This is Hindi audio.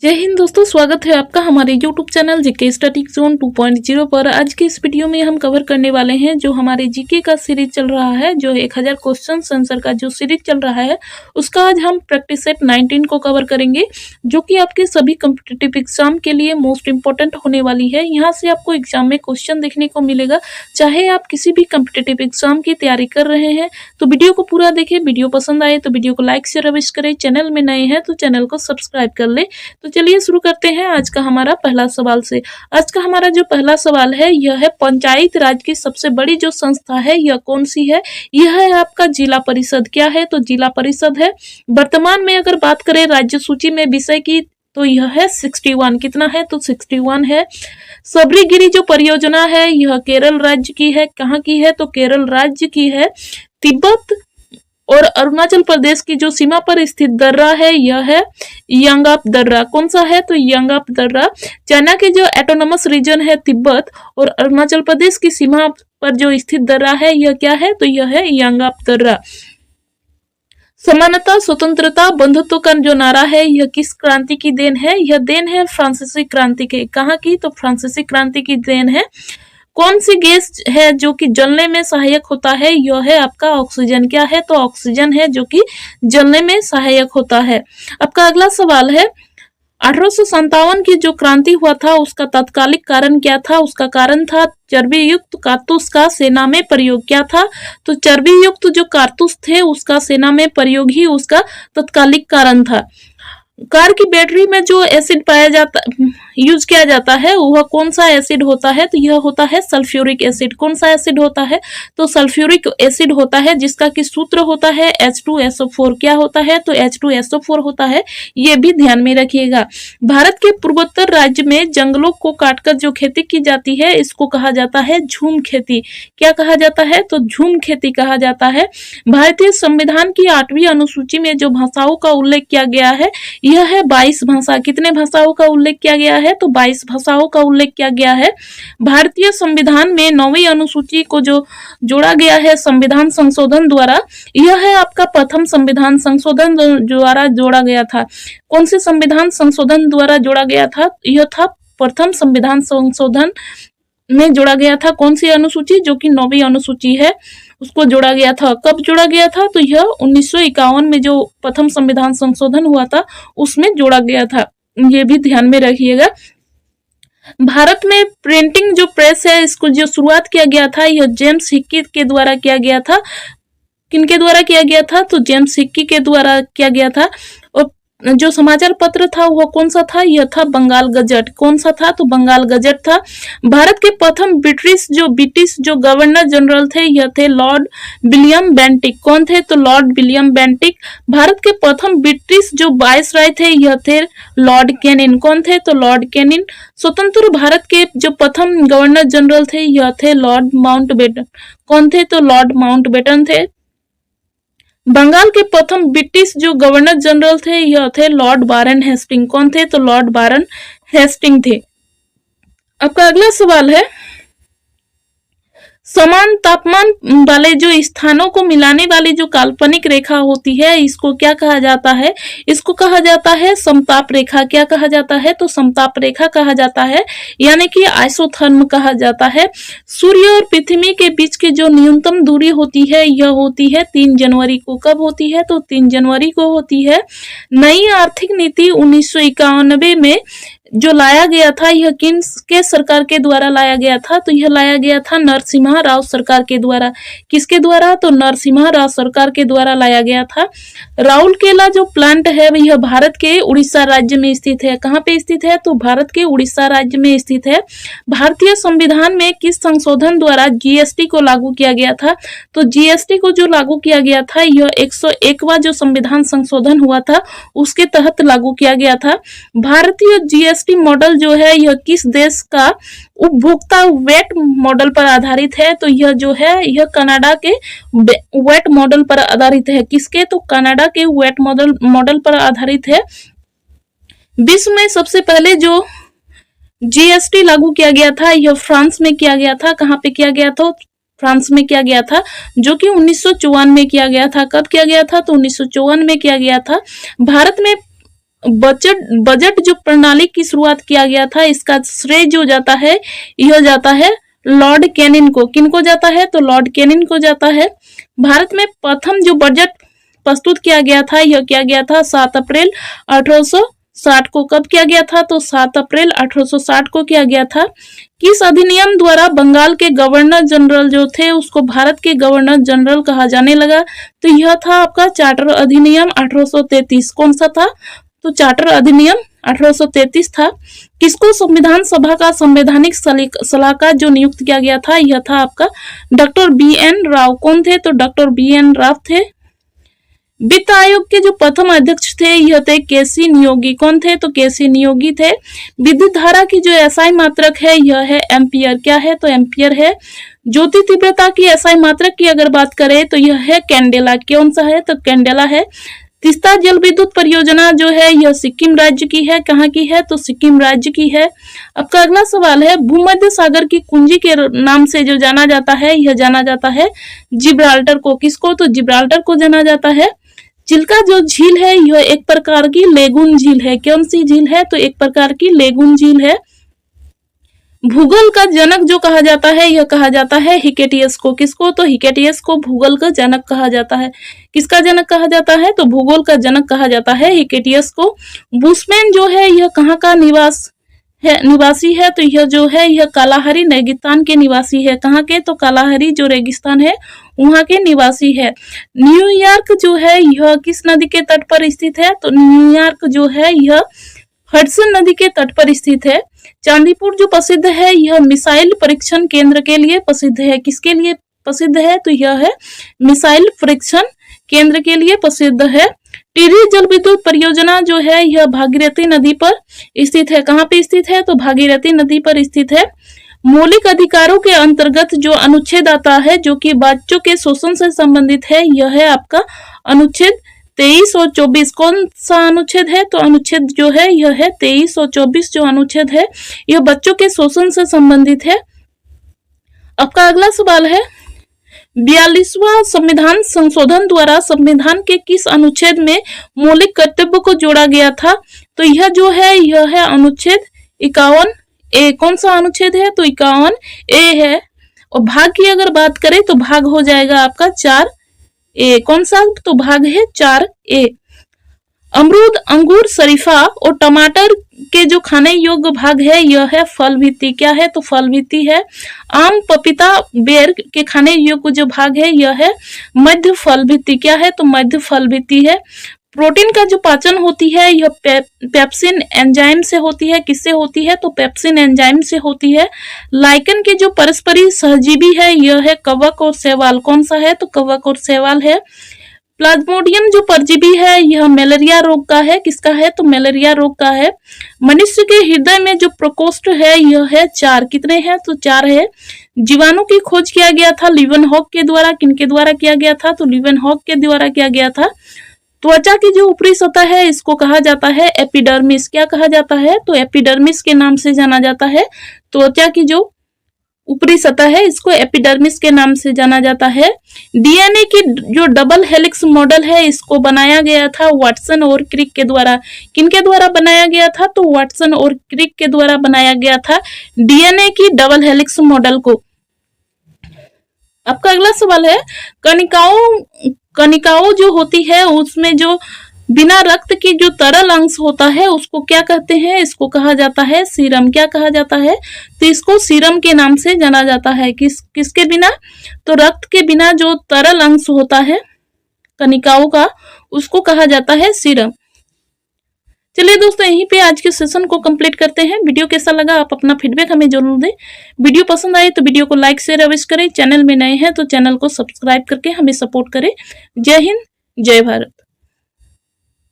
जय हिंद दोस्तों, स्वागत है आपका हमारे YouTube channel GK static zone 2.0 पर। आज के इस वीडियो में हम कवर करने वाले हैं जो हमारे जीके का सीरीज चल रहा है, जो 1000 क्वेश्चन आंसर का जो सीरीज चल रहा है उसका आज हम प्रैक्टिस सेट 19 को कवर करेंगे, जो कि आपके सभी कॉम्पिटिटिव एग्जाम के लिए मोस्ट इंपॉर्टेंट होने वाली है। यहाँ से आपको एग्जाम में क्वेश्चन देखने को मिलेगा। चाहे आप किसी भी कॉम्पिटिटिव एग्जाम की तैयारी कर रहे हैं तो वीडियो को पूरा देखें। वीडियो पसंद आए तो वीडियो को लाइक शेयर अवश्य करें। चैनल में नए हैं तो चैनल को सब्सक्राइब कर ले। तो चलिए शुरू करते हैं आज का हमारा पहला सवाल से। आज का हमारा जो पहला सवाल है यह है, पंचायत राज की सबसे बड़ी जो संस्था है यह कौन सी है? यह है आपका जिला परिषद। क्या है? तो जिला परिषद है। वर्तमान में अगर बात करें राज्य सूची में विषय की तो यह है 61। कितना है? तो 61 है। सबरीगिरी जो परियोजना है यह केरल राज्य की है। कहाँ की है? तो केरल राज्य की है। तिब्बत और अरुणाचल प्रदेश की जो सीमा पर स्थित दर्रा है यह है यांगाप दर्रा। कौन सा है? तो यांगाप दर्रा। चाइना के जो ऑटोनोमस रीजन है तिब्बत और अरुणाचल प्रदेश की सीमा पर जो स्थित दर्रा है यह क्या है? तो यह है यांगाप दर्रा। समानता, स्वतंत्रता, बंधुत्व का जो नारा है यह किस क्रांति की देन है? यह देन है फ्रांसीसी क्रांति के। कहाँ की? तो फ्रांसीसी क्रांति की देन है। कौन सी गैस है जो कि जलने में सहायक होता है? यह है आपका ऑक्सीजन। क्या है? तो ऑक्सीजन है जो कि जलने में सहायक होता है। आपका अगला सवाल है, 1857 की जो क्रांति हुआ था उसका तात्कालिक कारण क्या था? उसका कारण था चर्बी युक्त कारतूस का सेना में प्रयोग। क्या था? तो चर्बी युक्त जो कारतूस थे उसका सेना में प्रयोग ही उसका तात्कालिक कारण था। कार की बैटरी में जो एसिड पाया जाता यूज किया जाता है वह कौन सा एसिड होता है? तो यह होता है सल्फ्यूरिक एसिड। कौन सा एसिड होता है? तो सल्फ्यूरिक एसिड होता है, जिसका कि सूत्र होता है H2SO4। क्या होता है? तो H2SO4 होता है। ये भी ध्यान में रखिएगा। भारत के पूर्वोत्तर राज्य में जंगलों को काटकर जो खेती की जाती है इसको कहा जाता है झूम खेती। क्या कहा जाता है? तो झूम खेती कहा जाता है। भारतीय संविधान की 8वीं अनुसूची में जो भाषाओं का उल्लेख किया गया है यह है 22 भाषा। कितने भाषाओं का उल्लेख किया गया है? तो 22 भाषाओं का उल्लेख किया गया है। भारतीय संविधान में 9वीं अनुसूची को जो जोड़ा गया है संविधान संशोधन द्वारा, यह है आपका प्रथम संविधान संशोधन द्वारा जोड़ा गया था। कौन से संविधान संशोधन द्वारा जोड़ा गया था? यह था प्रथम संविधान संशोधन में जोड़ा गया था। कौन सी अनुसूची? जो कि 9वीं अनुसूची है उसको जोड़ा गया था। कब जोड़ा गया था? तो यह 1951 में जो प्रथम संविधान संशोधन हुआ था उसमें जोड़ा गया था। ये भी ध्यान में रखिएगा। भारत में प्रिंटिंग जो प्रेस है इसको जो शुरुआत किया गया था यह जेम्स हिक्की के द्वारा किया गया था। किनके द्वारा किया गया था? तो जेम्स हिक्की के द्वारा किया गया था। और जो समाचार पत्र था वह कौन सा था? यह था बंगाल गजट। कौन सा था? तो बंगाल गजट था। भारत के प्रथम ब्रिटिश जो गवर्नर जनरल थे यह थे लॉर्ड विलियम बेंटिक। कौन थे? तो लॉर्ड विलियम बेंटिक। भारत के प्रथम ब्रिटिश जो वाइसराय थे यह थे लॉर्ड कैनिन। कौन थे? तो लॉर्ड कैनिन। स्वतंत्र भारत के जो प्रथम गवर्नर जनरल थे यह थे लॉर्ड माउंटबेटन। कौन थे? तो लॉर्ड माउंटबेटन थे। बंगाल के प्रथम ब्रिटिश जो गवर्नर जनरल थे यह थे लॉर्ड बारन हेस्टिंग। कौन थे? तो लॉर्ड बारन हेस्टिंग थे। आपका अगला सवाल है, समान तापमान वाले जो स्थानों को मिलाने वाली जो काल्पनिक रेखा होती है इसको क्या कहा जाता है? इसको कहा जाता है समताप रेखा। क्या कहा जाता है? तो समताप रेखा कहा जाता है, यानी कि आइसोथर्म कहा जाता है। सूर्य और पृथ्वी के बीच की जो न्यूनतम दूरी होती है यह होती है 3 जनवरी को। कब होती है? तो 3 जनवरी को होती है। नई आर्थिक नीति 1991 में जो लाया गया था यह किसके सरकार के द्वारा लाया गया था? तो यह लाया गया था नरसिम्हा राव सरकार के द्वारा। किसके द्वारा? तो नरसिम्हा राव सरकार के द्वारा लाया गया था। राउरकेला जो प्लांट है यह भारत के उड़ीसा राज्य में स्थित है। कहाँ पे स्थित है? तो भारत के उड़ीसा राज्य में स्थित है। भारतीय संविधान में किस संशोधन द्वारा जीएसटी को लागू किया गया था? तो जीएसटी को जो लागू किया गया था यह 101वां जो संविधान संशोधन हुआ था उसके तहत लागू किया गया था। भारतीय जीएसटी मॉडल जो है यह किस देश का उपभोक्ता वेट मॉडल पर आधारित है? तो यह जो है यह कनाडा के वेट मॉडल पर आधारित है। किसके? तो कनाडा के वेट मॉडल पर आधारित है। विश्व में सबसे पहले जो जीएसटी लागू किया गया था यह फ्रांस में किया गया था। कहाँ पे किया गया था? फ्रांस में किया गया था, जो कि 1954 में किया गया था। कब किया गया था? तो 1954 में किया गया था। भारत में बजट बजट जो प्रणाली की शुरुआत किया गया था, इसका श्रेय जो जाता है यह जाता है लॉर्ड कैनिंग को। किनको जाता है? तो लॉर्ड कैनिंग को जाता है। भारत में प्रथम जो बजट प्रस्तुत किया गया था यह किया गया था 7 अप्रैल 1860 को। कब किया गया था? तो 7 अप्रैल 1860 को किया गया था। किस अधिनियम द्वारा बंगाल के गवर्नर जनरल जो थे उसको भारत के गवर्नर जनरल कहा जाने लगा? तो यह था आपका चार्टर अधिनियम 1833। कौन सा था? तो चार्टर अधिनियम 1833 था। किसको संविधान सभा का संवैधानिक सलाहकार जो नियुक्त किया गया था यह था आपका डॉक्टर BN राव। कौन थे? तो डॉक्टर BN राव थे। वित्त आयोग के जो प्रथम अध्यक्ष थे यह थे KC नियोगी। कौन थे? तो KC नियोगी थे। विद्युत धारा की जो SI मात्रक है यह है एम्पियर। क्या है? तो एम्पियर है। ज्योति तीव्रता की SI मात्रक की अगर बात करें तो यह है कैंडेला। कौन सा है? तो कैंडेला है। तीस्ता जल विद्युत परियोजना जो है यह सिक्किम राज्य की है। कहाँ की है? तो सिक्किम राज्य की है। आपका अगला सवाल है, भूमध्य सागर की कुंजी के नाम से जो जाना जाता है यह जाना जाता है जिब्राल्टर को। किसको? तो जिब्राल्टर को जाना जाता है। चिल्का जो झील है यह एक प्रकार की लेगून झील है। कौन सी झील है? तो एक प्रकार की लेगून झील है। भूगोल का जनक जो कहा जाता है यह कहा जाता है हिकेटियस को। किसको? तो हिकेटियस को भूगोल का जनक कहा जाता है। किसका जनक कहा जाता है? तो भूगोल का जनक कहा जाता है हिकेटियस को। बुशमैन जो है यह कहाँ का निवासी है? तो यह जो है यह कालाहारी रेगिस्तान के निवासी है। कहाँ के? तो कालाहारी जो रेगिस्तान है वहां के निवासी है। न्यूयॉर्क जो है यह किस नदी के तट पर स्थित है? तो न्यूयॉर्क जो है यह हडसन नदी के तट पर स्थित है। चांदीपुर जो प्रसिद्ध है यह मिसाइल परीक्षण केंद्र के लिए प्रसिद्ध है। किसके लिए प्रसिद्ध है? तो यह है मिसाइल परीक्षण केंद्र के लिए प्रसिद्ध है। टिहरी जल विद्युत परियोजना जो है यह भागीरथी नदी पर स्थित है। कहाँ पे स्थित है? तो भागीरथी नदी पर स्थित है। मौलिक अधिकारों के अंतर्गत जो अनुच्छेद आता है जो कि बच्चों के शोषण से संबंधित है यह है आपका अनुच्छेद 23 और 24। कौन सा अनुच्छेद है? तो अनुच्छेद जो है यह है 23 और 24 जो अनुच्छेद है यह बच्चों के शोषण से संबंधित है। आपका अगला सवाल है, 42वां संविधान संशोधन द्वारा संविधान के किस अनुच्छेद में मौलिक कर्तव्य को जोड़ा गया था? तो यह जो है यह है अनुच्छेद 51A। कौन सा अनुच्छेद है? तो 51A है। और भाग की अगर बात करें तो भाग हो जाएगा आपका 4A। कौन सा? तो भाग है 4A। अमरूद, अंगूर, शरीफा और टमाटर के जो खाने योग्य भाग है यह है फल भित्ति। क्या है? तो फल भित्ति है। आम, पपीता, बेर के खाने योग्य जो भाग है यह है मध्य फल भित्ति। क्या है? तो मध्य फल भित्ति है। प्रोटीन का जो पाचन होती है यह पेप्सिन एंजाइम से होती है। किससे होती है? तो पेप्सिन एंजाइम से होती है। लाइकन के जो परस्परी सहजीवी है यह है कवक और शैवाल। कौन सा है? तो कवक और शैवाल है। प्लाज्मोडियम जो परजीवी है यह मलेरिया रोग का है। किसका है? तो मलेरिया रोग का है। मनुष्य के हृदय में जो प्रकोष्ठ है यह है 4। कितने हैं? तो 4 है। जीवाणु की खोज किया गया था लीवेनहॉक के द्वारा। किनके द्वारा किया गया था? तो लीवेनहॉक के द्वारा किया गया था। त्वचा की जो ऊपरी सतह है इसको कहा जाता है एपिडर्मिस। क्या कहा जाता है? तो एपिडर्मिस के नाम से जाना जाता है। त्वचा की जो ऊपरी सतह है इसको एपिडर्मिस के नाम से जाना जाता है। DNA की जो डबल हेलिक्स मॉडल है इसको बनाया गया था वाटसन और क्रिक के द्वारा। किनके द्वारा बनाया गया था? तो वाटसन और क्रिक के द्वारा बनाया गया था DNA की डबल हेलिक्स मॉडल को। आपका अगला सवाल है, कणिकाओं जो होती है उसमें जो बिना रक्त की जो तरल अंश होता है उसको क्या कहते हैं? इसको कहा जाता है सीरम। क्या कहा जाता है? तो इसको सीरम के नाम से जाना जाता है। किसके बिना? तो रक्त के बिना जो तरल अंश होता है कणिकाओं का उसको कहा जाता है सीरम। चलिए दोस्तों, यहीं पे आज के सेशन को कंप्लीट करते हैं। वीडियो कैसा लगा आप अपना फीडबैक हमें जरूर दें। वीडियो पसंद आए तो वीडियो को लाइक शेयर अवश्य करें। चैनल में नए हैं तो चैनल को सब्सक्राइब करके हमें सपोर्ट करें। जय हिंद, जय भारत।